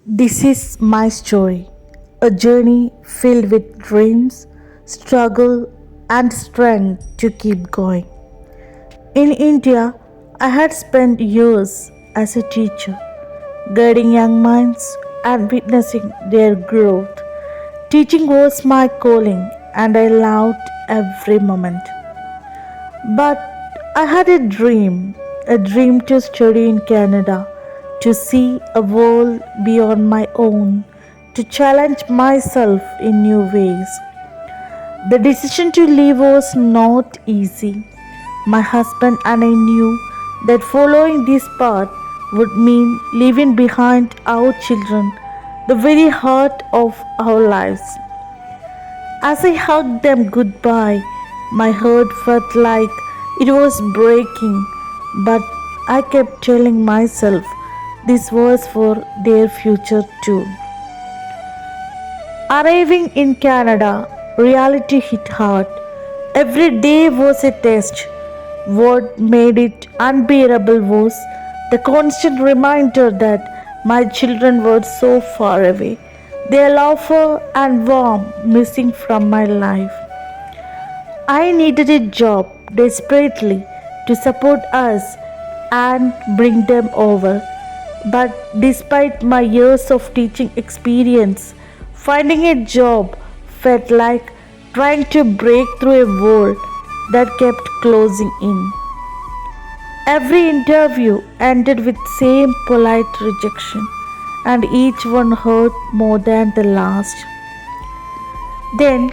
This is my story, a journey filled with dreams, struggle, and strength to keep going. In India, I had spent years as a teacher, guiding young minds and witnessing their growth. Teaching was my calling, and I loved every moment. But I had a dream to study in Canada, to see a world beyond my own, to challenge myself in new ways. The decision to leave was not easy. My husband and I knew that following this path would mean leaving behind our children, the very heart of our lives. As I hugged them goodbye, my heart felt like it was breaking, but I kept telling myself this was for their future too. Arriving in Canada, reality hit hard. Every day was a test. What made it unbearable was the constant reminder that my children were so far away, their laughter and warmth missing from my life. I needed a job desperately to support us and bring them over. But despite my years of teaching experience, finding a job felt like trying to break through a wall that kept closing in. Every interview ended with same polite rejection, and each one hurt more than the last. Then,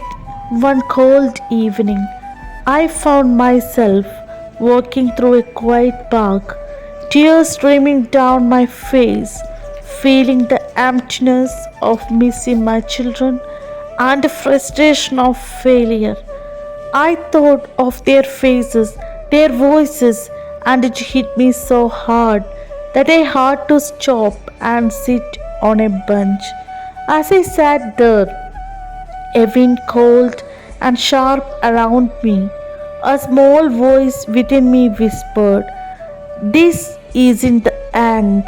one cold evening, I found myself walking through a quiet park, tears streaming down my face, feeling the emptiness of missing my children and the frustration of failure. I thought of their faces, their voices, and it hit me so hard that I had to stop and sit on a bench. As I sat there, a wind cold and sharp around me, a small voice within me whispered, "This isn't the end."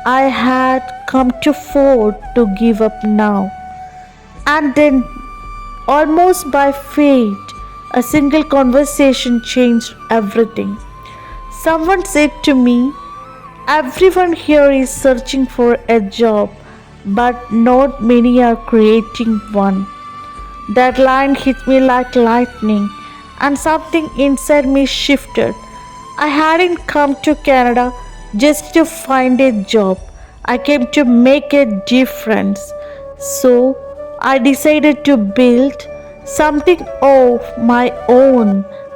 I had come to afford to give up now. And then, almost by fate, a single conversation changed everything. Someone said to me, "Everyone here is searching for a job, but not many are creating one." That line hit me like lightning, and something inside me shifted. I hadn't come to Canada just to find a job. I came to make a difference. So I decided to build something of my own,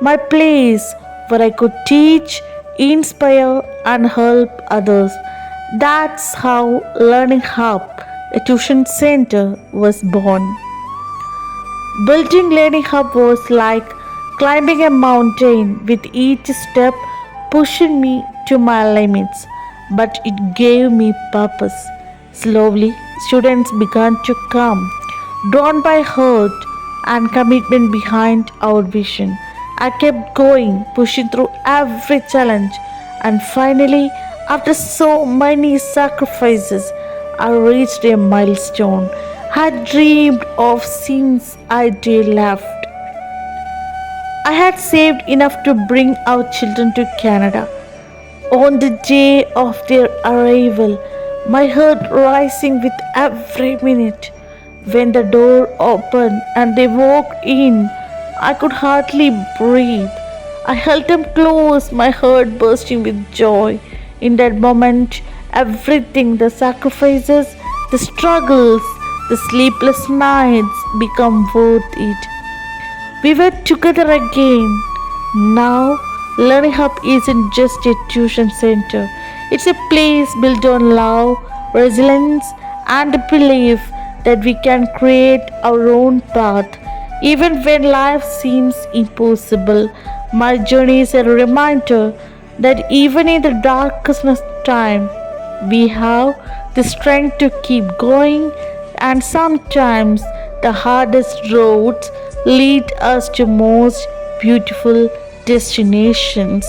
my place where I could teach, inspire, and help others. That's how Learning Hub, a tuition center, was born. Building Learning Hub was like climbing a mountain, with each step pushing me to my limits, but it gave me purpose. Slowly, students began to come, drawn by heart and commitment behind our vision. I kept going, pushing through every challenge, and finally, after so many sacrifices, I reached a milestone I had dreamed of since I day left. I had saved enough to bring our children to Canada. On the day of their arrival, my heart rising with every minute. When the door opened and they walked in, I could hardly breathe. I held them close, my heart bursting with joy. In that moment, everything, the sacrifices, the struggles, the sleepless nights, become worth it. We were together again. Now, Learning Hub isn't just a tuition center. It's a place built on love, resilience, and the belief that we can create our own path. Even when life seems impossible, my journey is a reminder that even in the darkest time, we have the strength to keep going, and sometimes the hardest roads lead us to most beautiful destinations.